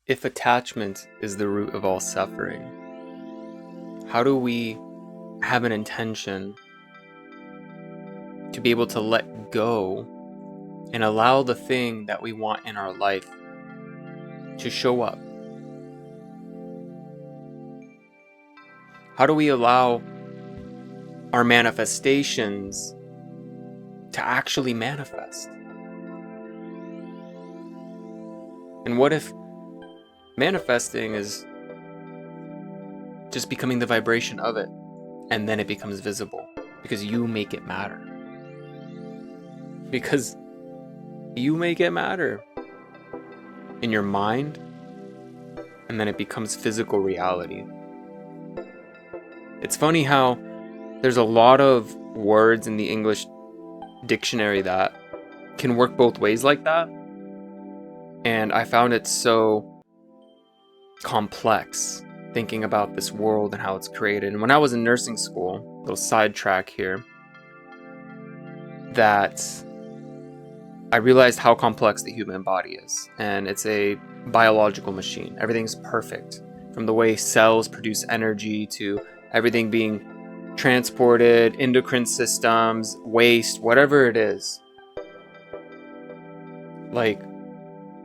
If attachment is the root of all suffering, how do we have an intention to be able to let go and allow the thing that we want in our life to show up? How do we allow our manifestations to actually manifest? And what if manifesting is just becoming the vibration of it, and then it becomes visible because you make it matter? Because you make it matter in your mind, and then it becomes physical reality. It's funny how there's a lot of words in the English dictionary that can work both ways like that. And I found it so complex thinking about this world and how it's created. And when I was in nursing school, little sidetrack here, that I realized how complex the human body is. And it's a biological machine. Everything's perfect, from the way cells produce energy to everything being transported, endocrine systems, waste, whatever it is. Like,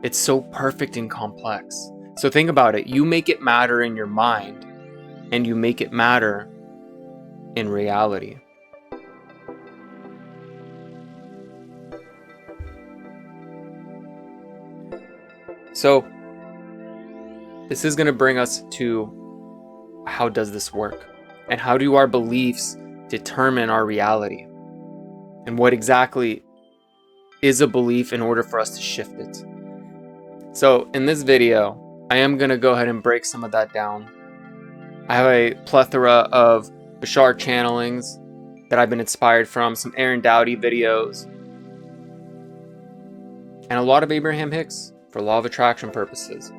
it's so perfect and complex. So think about it. You make it matter in your mind, and you make it matter in reality. So this is going to bring us to, how does this work? And how do our beliefs determine our reality? And what exactly is a belief in order for us to shift it? So in this video, I am going to go ahead and break some of that down. I have a plethora of Bashar channelings that I've been inspired from, some Doughty videos, and a lot of Abraham Hicks for law of attraction purposes.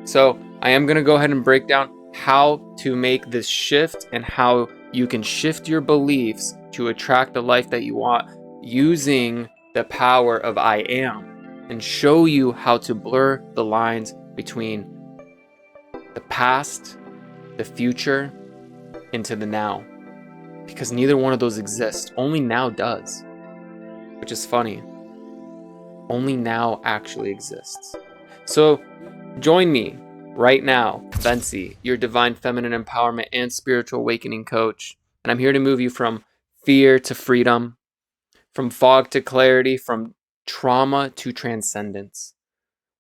So I am going to go ahead and break down how to make this shift and how you can shift your beliefs to attract the life that you want using the power of I am, and show you how to blur the lines between the past, the future, into the now. Because neither one of those exists. Only now does. Which is funny. Only now actually exists. So join me right now, Bensi, your divine feminine empowerment and spiritual awakening coach. And I'm here to move you from fear to freedom, from fog to clarity, from trauma to transcendence,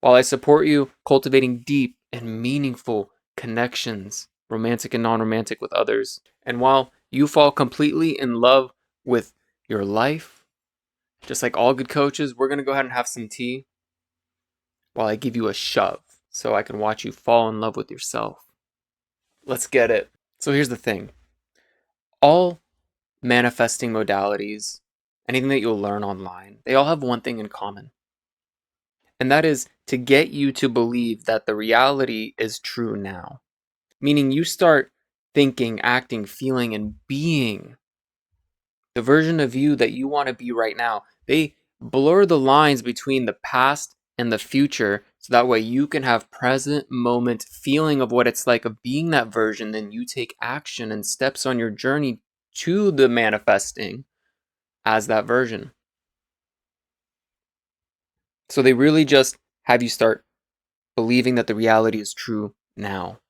while I support you cultivating deep and meaningful connections, romantic and non-romantic, with others. And while you fall completely in love with your life, just like all good coaches, we're going to go ahead and have some tea while I give you a shove so I can watch you fall in love with yourself. Let's get it. So here's the thing. All manifesting modalities, anything that you'll learn online, they all have one thing in common. And that is to get you to believe that the reality is true now. Meaning you start thinking, acting, feeling, and being the version of you that you want to be right now. They blur the lines between the past and the future, so that way you can have present moment feeling of what it's like of being that version. Then you take action and steps on your journey to the manifesting as that version. So they really just have you start believing that the reality is true now.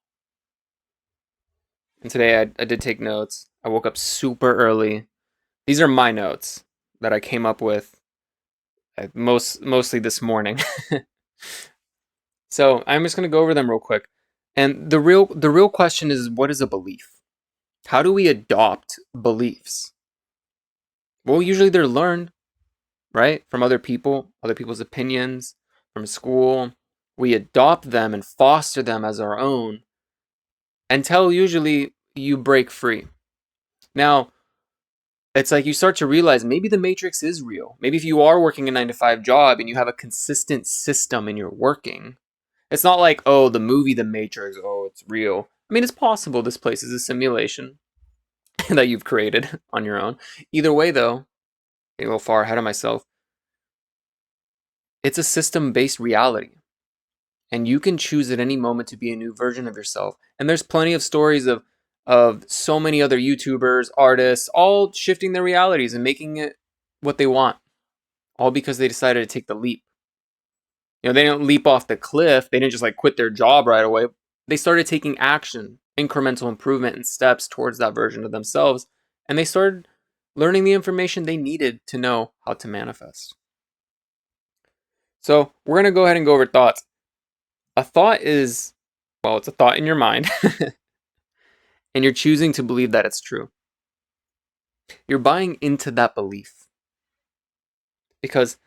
And today I did take notes. I woke up super early. These are my notes that I came up with mostly this morning. So I'm just going to go over them real quick. And the real question is, what is a belief? How do we adopt beliefs? Well, usually they're learned, right? From other people, other people's opinions, from school. We adopt them and foster them as our own until usually you break free. Now, it's like you start to realize maybe the matrix is real. Maybe if you are working a 9-to-5 job and you have a consistent system and you're working, it's not like, oh, the movie The Matrix, oh, it's real. I mean, it's possible this place is a simulation that you've created on your own. Either way, though, getting a little far ahead of myself, it's a system-based reality. And you can choose at any moment to be a new version of yourself. And there's plenty of stories of so many other YouTubers, artists, all shifting their realities and making it what they want, all because they decided to take the leap. They didn't leap off the cliff. They didn't just like quit their job right away. They started taking action, incremental improvement and steps towards that version of themselves. And they started learning the information they needed to know how to manifest. So we're going to go ahead and go over thoughts. A thought is, well, it's a thought in your mind. And you're choosing to believe that it's true. You're buying into that belief. Because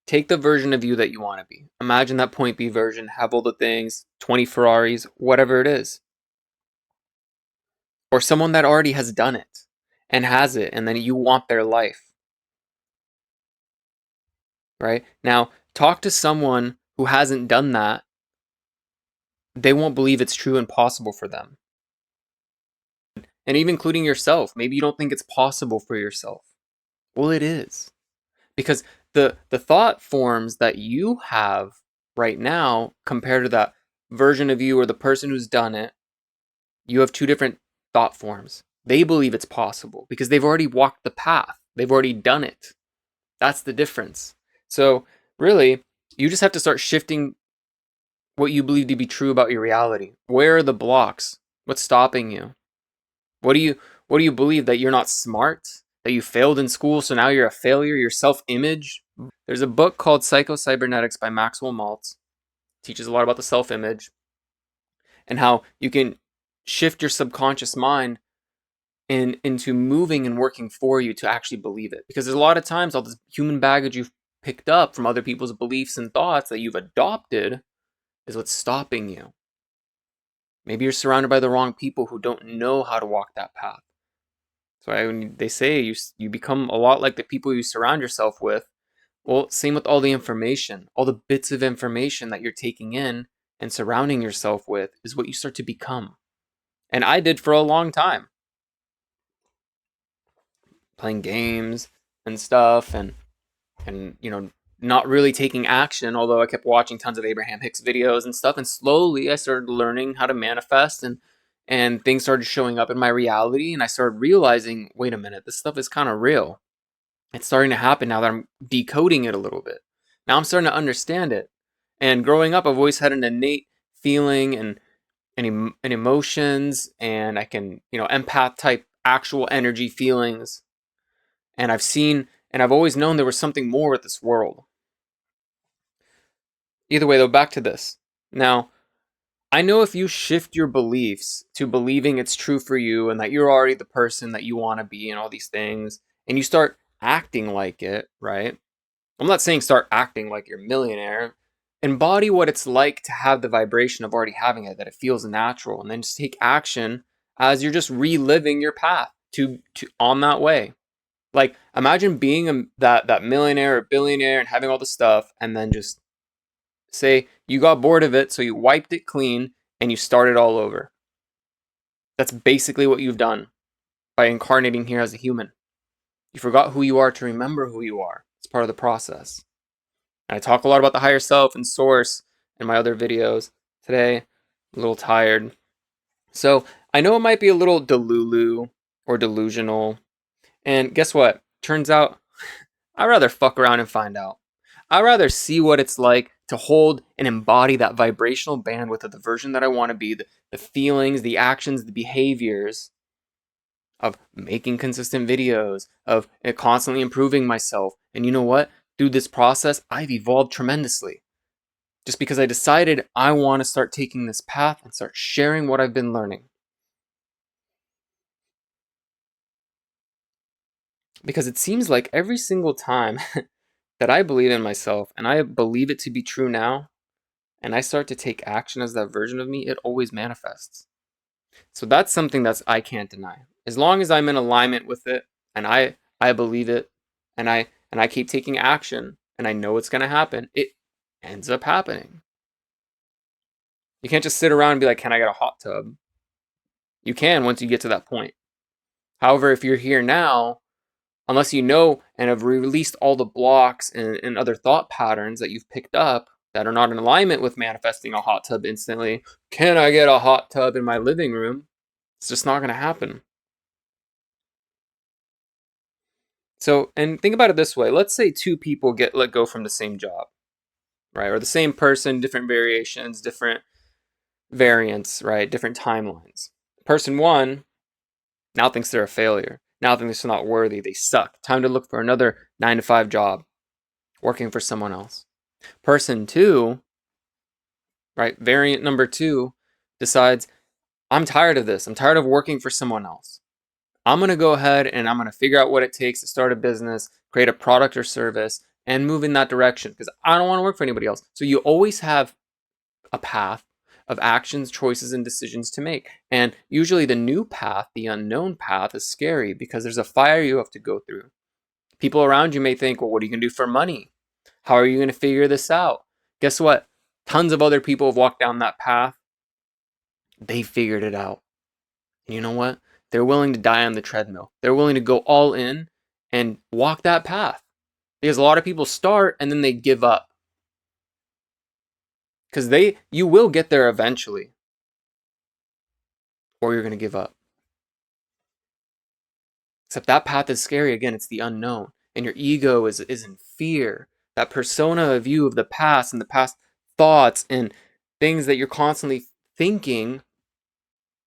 take the version of you that you want to be. Imagine that point B version, have all the things, 20 Ferraris, whatever it is. Or someone that already has done it and has it, and then you want their life. Right? Now, talk to someone who hasn't done that. They won't believe it's true and possible for them. And even including yourself. Maybe you don't think it's possible for yourself. Well, it is. Because the thought forms that you have right now compared to that version of you or the person who's done it, you have two different thought forms. They believe it's possible because they've already walked the path. They've already done it. That's the difference. So really, you just have to start shifting what you believe to be true about your reality. Where are the blocks? What's stopping you? What do you believe, that you're not smart? That you failed in school, so now you're a failure? Your self-image? There's a book called Psycho-Cybernetics by Maxwell Maltz. It teaches a lot about the self-image and how you can shift your subconscious mind into moving and working for you to actually believe it. Because there's a lot of times all this human baggage you've picked up from other people's beliefs and thoughts that you've adopted is what's stopping you. Maybe you're surrounded by the wrong people who don't know how to walk that path. So when they say you become a lot like the people you surround yourself with. Well, same with all the information, all the bits of information that you're taking in and surrounding yourself with is what you start to become. And I did for a long time. Playing games and stuff and not really taking action, although I kept watching tons of Abraham Hicks videos and stuff. And slowly I started learning how to manifest and things started showing up in my reality. And I started realizing, wait a minute, this stuff is kind of real. It's starting to happen now that I'm decoding it a little bit. Now I'm starting to understand it. And growing up, I've always had an innate feeling and emotions, and I can, empath type actual energy feelings. And I've always known there was something more with this world. Either way, though, back to this. Now, I know if you shift your beliefs to believing it's true for you and that you're already the person that you want to be and all these things, and you start acting like it, right? I'm not saying start acting like you're a millionaire. Embody what it's like to have the vibration of already having it, that it feels natural, and then just take action as you're just reliving your path to on that way. Like, imagine being that millionaire or billionaire and having all the stuff, and then just say you got bored of it, so you wiped it clean and you started all over. That's basically what you've done by incarnating here as a human. You forgot who you are to remember who you are. It's part of the process. And I talk a lot about the higher self and source in my other videos. Today, a little tired. So I know it might be a little delulu or delusional. And guess what? Turns out I'd rather fuck around and find out. I'd rather see what it's like to hold and embody that vibrational bandwidth of the version that I want to be, the feelings, the actions, the behaviors of making consistent videos, of constantly improving myself. And you know what? Through this process, I've evolved tremendously. Just because I decided I want to start taking this path and start sharing what I've been learning. Because it seems like every single time that I believe in myself and I believe it to be true now, and I start to take action as that version of me, it always manifests. So that's something that I can't deny. As long as I'm in alignment with it and I believe it and I keep taking action and I know it's going to happen, it ends up happening. You can't just sit around and be like, can I get a hot tub? You can once you get to that point. However, if you're here now, unless you know and have released all the blocks and other thought patterns that you've picked up, that are not in alignment with manifesting a hot tub instantly. Can I get a hot tub in my living room? It's just not going to happen. So, and think about it this way. Let's say two people get let go from the same job, right? Or the same person, different variations, different variants, right? Different timelines. Person one now thinks they're a failure. Now thinks they're not worthy. They suck. Time to look for another 9-to-5 job, working for someone else. Person two, right? Variant number two decides, I'm tired of this. I'm tired of working for someone else. I'm going to go ahead and I'm going to figure out what it takes to start a business, create a product or service, and move in that direction because I don't want to work for anybody else. So you always have a path of actions, choices, and decisions to make. And usually the new path, the unknown path, is scary because there's a fire you have to go through. People around you may think, well, what are you going to do for money? How are you going to figure this out? Guess what? Tons of other people have walked down that path. They figured it out. And you know what? They're willing to die on the treadmill. They're willing to go all in and walk that path. Because a lot of people start and then they give up. Because you will get there eventually. Or you're going to give up. Except that path is scary. Again, it's the unknown. And your ego is in fear. That persona of you of the past and the past thoughts and things that you're constantly thinking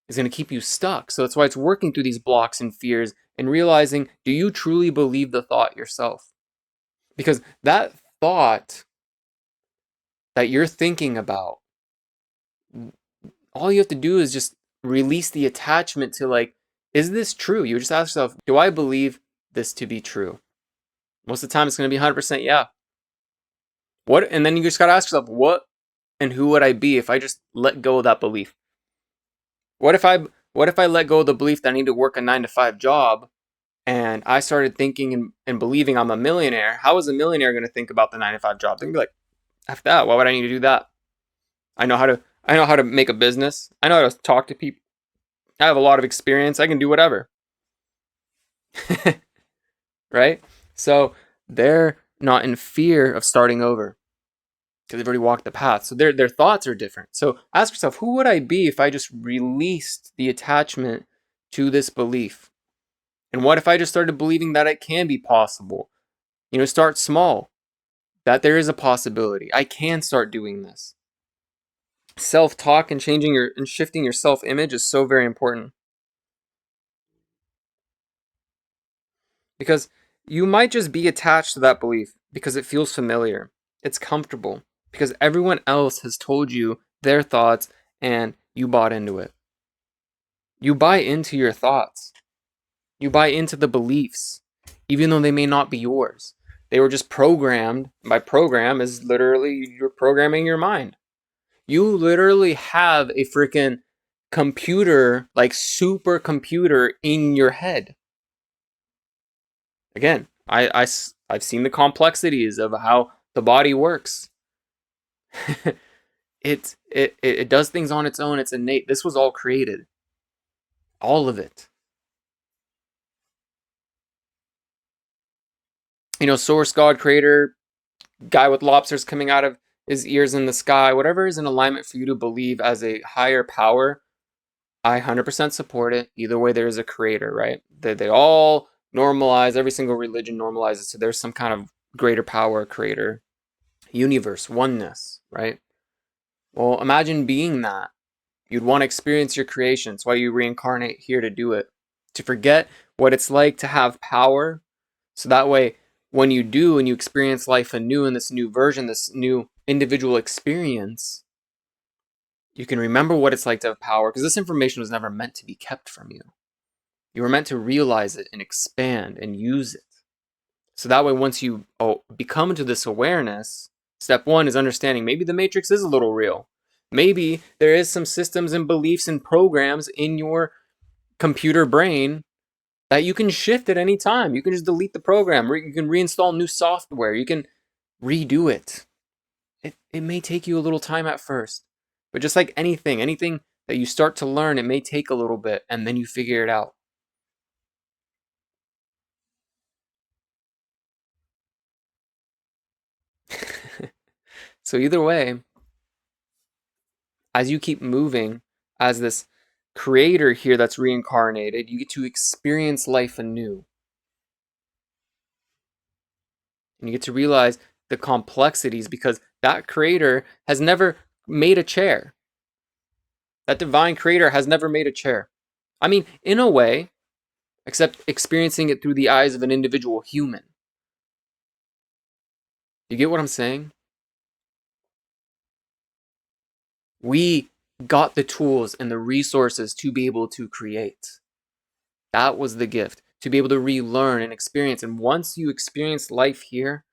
is going to keep you stuck. So that's why it's working through these blocks and fears and realizing, do you truly believe the thought yourself? Because that thought that you're thinking about, all you have to do is just release the attachment to like, is this true? You just ask yourself, do I believe this to be true? Most of the time it's going to be 100% yeah. What? And then you just got to ask yourself, what and who would I be if I just let go of that belief? What if I let go of the belief that I need to work a 9-to-5 job and I started thinking and believing I'm a millionaire? How is a millionaire going to think about the 9-to-5 job? They're going to be like, F that. Why would I need to do that? I know how to make a business. I know how to talk to people. I have a lot of experience. I can do whatever. Right? So they're not in fear of starting over because they've already walked the path. So their thoughts are different. So ask yourself, who would I be if I just released the attachment to this belief? And what if I just started believing that it can be possible? Start small. That there is a possibility. I can start doing this. Self-talk and shifting your self-image is so very important. Because you might just be attached to that belief because it feels familiar. It's comfortable. Because everyone else has told you their thoughts and you bought into it. You buy into your thoughts. You buy into the beliefs, even though they may not be yours. They were just programmed. By program is literally you're programming your mind. You literally have a freaking computer, like supercomputer in your head. Again, I've seen the complexities of how the body works. It does things on its own. It's innate. This was all created. All of it. Source, God, creator, guy with lobsters coming out of his ears in the sky, whatever is in alignment for you to believe as a higher power, I 100% support it. Either way, there is a creator, right? They all normalize, every single religion normalizes, so there's some kind of greater power, creator, universe, oneness, right? Well, imagine being that. You'd want to experience your creation. It's why you reincarnate here to do it. To forget what it's like to have power. So that way, when you do and you experience life anew in this new version, this new individual experience, you can remember what it's like to have power, because this information was never meant to be kept from you. You were meant to realize it and expand and use it. So that way, once you become into this awareness, step one is understanding maybe the matrix is a little real. Maybe there is some systems and beliefs and programs in your computer brain that you can shift at any time. You can just delete the program. You can reinstall new software. You can redo it. It may take you a little time at first. But just like anything that you start to learn, it may take a little bit and then you figure it out. So either way, as you keep moving as this creator here that's reincarnated, you get to experience life anew. And you get to realize the complexities because that creator has never made a chair. That divine creator has never made a chair. I mean, in a way, except experiencing it through the eyes of an individual human. You get what I'm saying? We got the tools and the resources to be able to create. That was the gift, to be able to relearn and experience. And once you experience life here,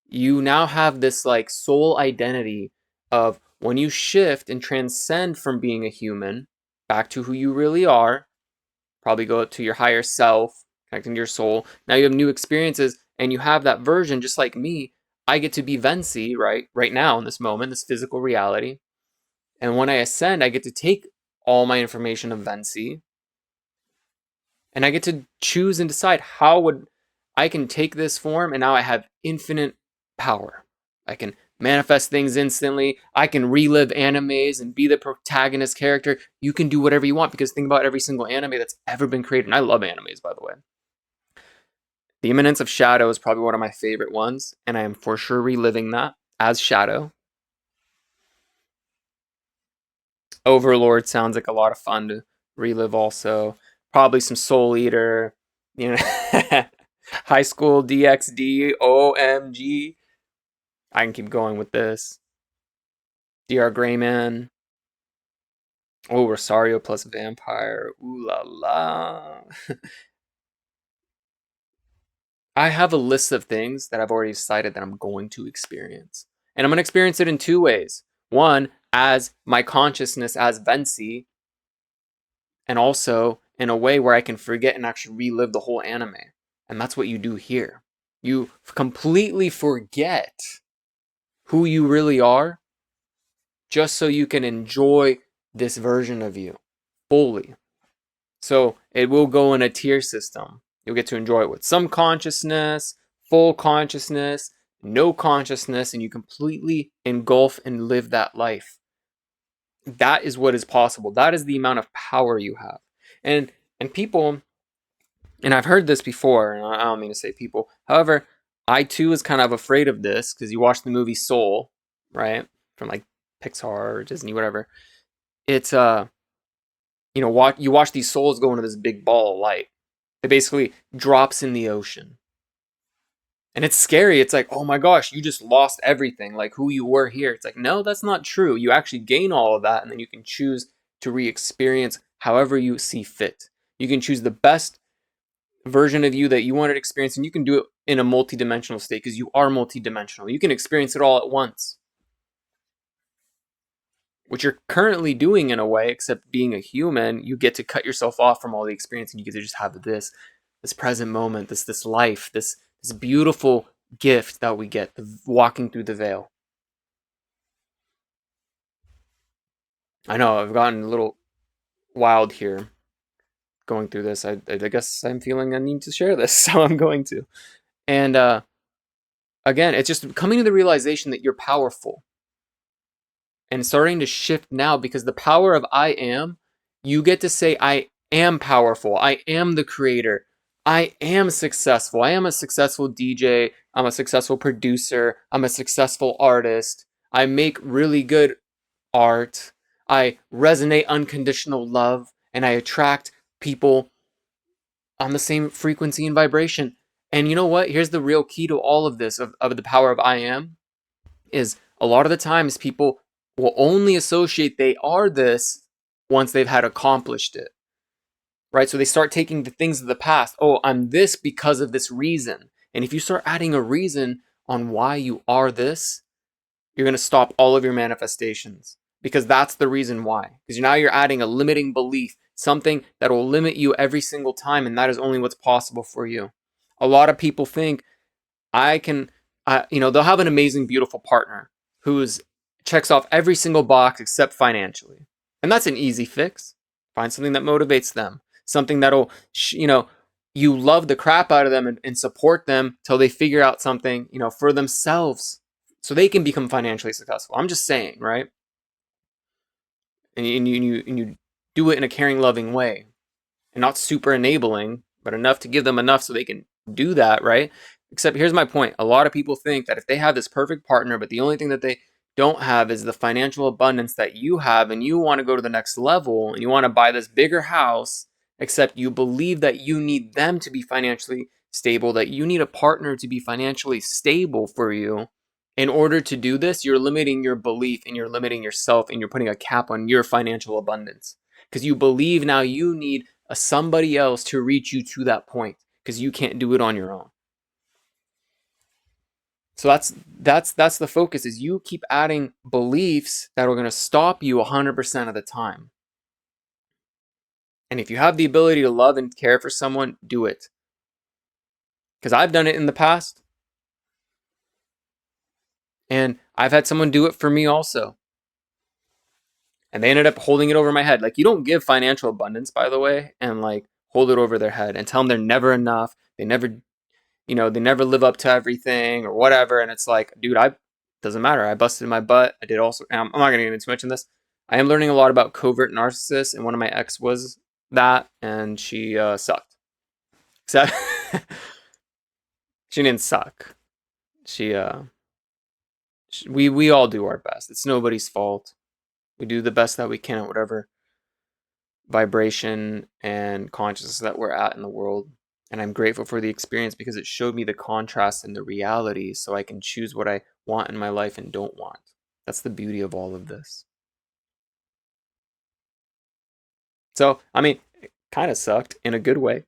you now have this like soul identity of when you shift and transcend from being a human back to who you really are, probably go to your higher self, connecting to your soul. Now you have new experiences and you have that version just like me. I get to be Venci, right now in this moment, this physical reality. And when I ascend, I get to take all my information of Venci and I get to choose and decide how would I can take this form, and now I have infinite power. I can manifest things instantly. I can relive animes and be the protagonist character. You can do whatever you want because think about every single anime that's ever been created. And I love animes, by the way. The Imminence of Shadow is probably one of my favorite ones, and I am for sure reliving that as Shadow. Overlord sounds like a lot of fun to relive also. Probably some Soul Eater, you know, High School DxD, OMG. I can keep going with this. DR Greyman. Oh, Rosario plus Vampire. Ooh la la. I have a list of things that I've already decided that I'm going to experience. And I'm going to experience it in two ways. One, as my consciousness as Venci, and also in a way where I can forget and actually relive the whole anime. And that's what you do here. You completely forget who you really are just so you can enjoy this version of you fully. So it will go in a tier system. You'll get to enjoy it with some consciousness, full consciousness, no consciousness, and you completely engulf and live that life. That is what is possible. That is the amount of power you have. And people, and I've heard this before, and I don't mean to say people. However, I too was kind of afraid of this because you watch the movie Soul, right? From like Pixar or Disney, whatever. It's you watch these souls go into this big ball of light. It basically drops in the ocean. And it's scary. It's like, oh my gosh, you just lost everything, like who you were here. It's like, no, that's not true. You actually gain all of that, and then you can choose to re-experience however you see fit. You can choose the best version of you that you wanted to experience, and you can do it in a multi-dimensional state because you are multi-dimensional. You can experience it all at once, which you're currently doing in a way, except being a human, you get to cut yourself off from all the experience and you get to just have this present moment, this life, this beautiful gift that we get, walking through the veil. I know I've gotten a little wild here going through this. I guess I'm feeling I need to share this, so I'm going to. And again, it's just coming to the realization that you're powerful and starting to shift now because the power of I am, you get to say, I am powerful. I am the creator. I am successful. I am a successful DJ. I'm a successful producer. I'm a successful artist. I make really good art. I resonate unconditional love and I attract people on the same frequency and vibration. And you know what? Here's the real key to all of this of the power of I am is a lot of the times people will only associate they are this once they've had accomplished it. Right? So they start taking the things of the past. Oh, I'm this because of this reason. And if you start adding a reason on why you are this, you're going to stop all of your manifestations because that's the reason why. Because now you're adding a limiting belief, something that will limit you every single time. And that is only what's possible for you. A lot of people think I can, they'll have an amazing, beautiful partner who's checks off every single box except financially. And that's an easy fix. Find something that motivates them. Something that'll, you love the crap out of them and support them till they figure out something, for themselves. so they can become financially successful. I'm just saying, right? And you do it in a caring, loving way, and not super enabling, but enough to give them enough so they can do that, right? Except here's my point. A lot of people think that if they have this perfect partner, but the only thing that they don't have is the financial abundance that you have, and you want to go to the next level and you want to buy this bigger house, except you believe that you need them to be financially stable, that you need a partner to be financially stable for you. In order to do this, you're limiting your belief and you're limiting yourself and you're putting a cap on your financial abundance because you believe now you need somebody else to reach you to that point because you can't do it on your own. So that's the focus, is you keep adding beliefs that are going to stop you 100% of the time. And if you have the ability to love and care for someone, do it. Because I've done it in the past. And I've had someone do it for me also. And they ended up holding it over my head. Like, you don't give financial abundance, by the way, and like hold it over their head and tell them they're never enough. They never live up to everything or whatever. And it's like, dude, doesn't matter. I busted my butt. I did also, I'm not going to get into too much in this. I am learning a lot about covert narcissists, and one of my ex was that, and she sucked. Except she didn't suck. We all do our best. It's nobody's fault. We do the best that we can at whatever vibration and consciousness that we're at in the world. And I'm grateful for the experience because it showed me the contrast and the reality so I can choose what I want in my life and don't want. That's the beauty of all of this. So, I mean, it kind of sucked in a good way.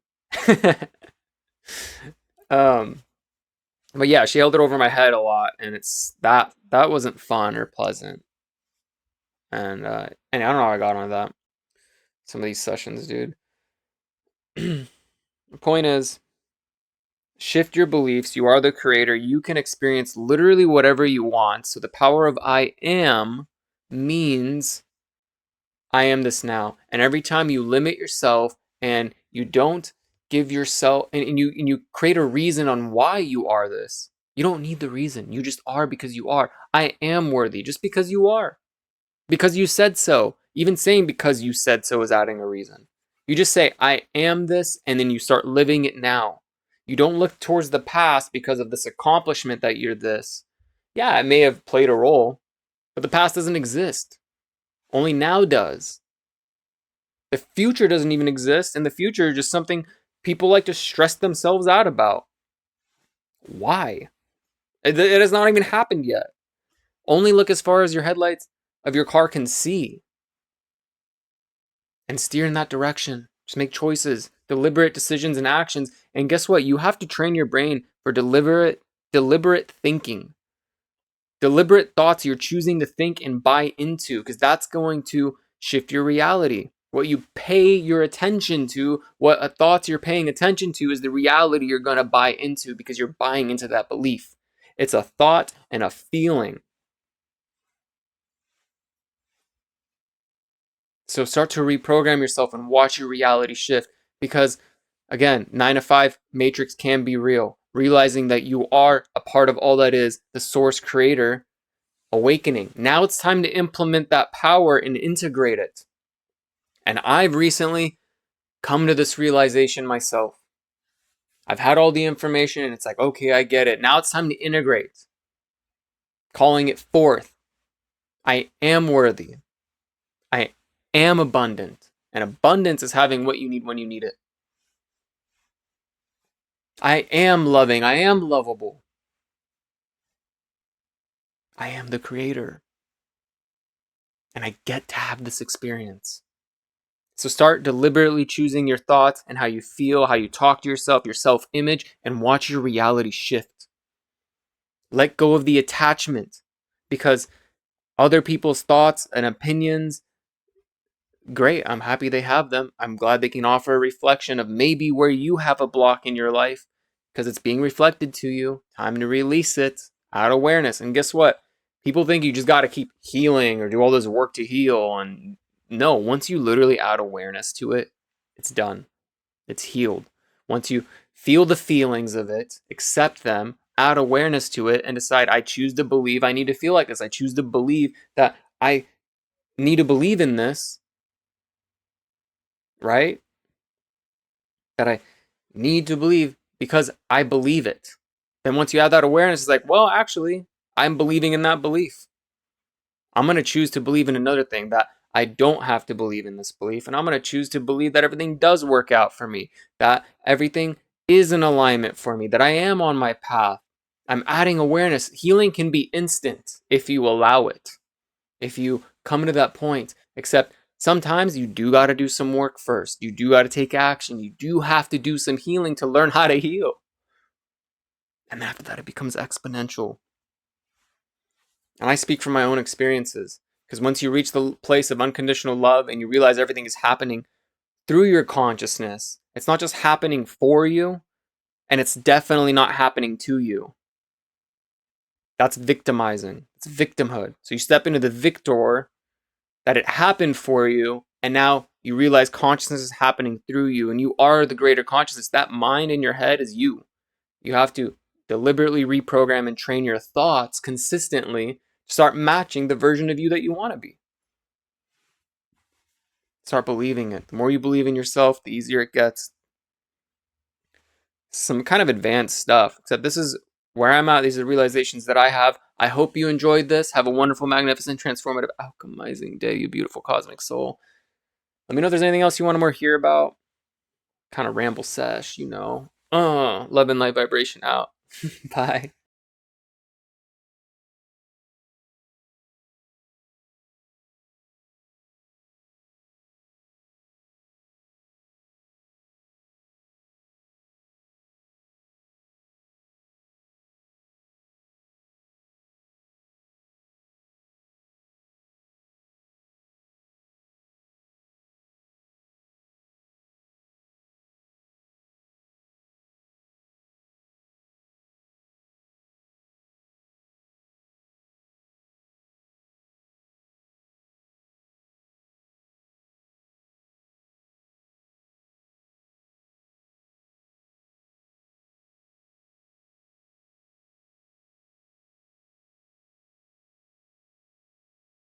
But yeah, she held it over my head a lot, and it's that wasn't fun or pleasant. And I don't know how I got on that. Some of these sessions, dude. The point is, shift your beliefs. You are the creator. You can experience literally whatever you want. So the power of I am means I am this now. And every time you limit yourself and you don't give yourself and you create a reason on why you are this. You don't need the reason. You just are because you are. I am worthy just because you are. Because you said so. Even saying because you said so is adding a reason. You just say, I am this, and then you start living it now. You don't look towards the past because of this accomplishment that you're this. Yeah, it may have played a role, but the past doesn't exist. Only now does. The future doesn't even exist, and the future is just something people like to stress themselves out about. Why? It has not even happened yet. Only look as far as your headlights of your car can see and steer in that direction. Just make choices, deliberate decisions and actions. And guess what? You have to train your brain for deliberate thinking. Deliberate thoughts you're choosing to think and buy into, because that's going to shift your reality. What you pay your attention to, what thoughts you're paying attention to, is the reality you're going to buy into, because you're buying into that belief. It's a thought and a feeling. So start to reprogram yourself and watch your reality shift, because again, 9 to 5 matrix can be real. Realizing that you are a part of all that is the source creator, awakening. Now it's time to implement that power and integrate it. And I've recently come to this realization myself. I've had all the information and it's like, okay, I get it. Now it's time to integrate. Calling it forth. I am worthy. I am abundant. And abundance is having what you need when you need it. I am loving. I am lovable. I am the creator. And I get to have this experience. So start deliberately choosing your thoughts and how you feel, how you talk to yourself, your self-image, and watch your reality shift. Let go of the attachment, because other people's thoughts and opinions, great, I'm happy they have them. I'm glad they can offer a reflection of maybe where you have a block in your life, because it's being reflected to you. Time to release it. Add awareness. And guess what? People think you just got to keep healing or do all this work to heal. And no, once you literally add awareness to it, it's done. It's healed. Once you feel the feelings of it, accept them, add awareness to it and decide, I choose to believe I need to feel like this. I choose to believe that I need to believe in this, right? That I need to believe because I believe it. Then once you have that awareness, it's like, well, actually, I'm believing in that belief. I'm going to choose to believe in another thing, that I don't have to believe in this belief. And I'm going to choose to believe that everything does work out for me, that everything is in alignment for me, that I am on my path. I'm adding awareness. Healing can be instant if you allow it, if you come to that point. Except sometimes you do got to do some work first. You do got to take action. You do have to do some healing to learn how to heal. And after that, it becomes exponential. And I speak from my own experiences, because once you reach the place of unconditional love and you realize everything is happening through your consciousness, it's not just happening for you, and it's definitely not happening to you. That's victimizing. It's victimhood. So you step into the victor, that it happened for you, and now you realize consciousness is happening through you, and you are the greater consciousness. That mind in your head is you. You have to deliberately reprogram and train your thoughts consistently to start matching the version of you that you want to be. Start believing it. The more you believe in yourself, the easier it gets. Some kind of advanced stuff, except this is where I'm at. These are realizations that I have. I hope you enjoyed this. Have a wonderful, magnificent, transformative, alchemizing day, you beautiful cosmic soul. Let me know if there's anything else you want to more hear about. Kind of ramble sesh, you know. Love and light vibration out. Bye.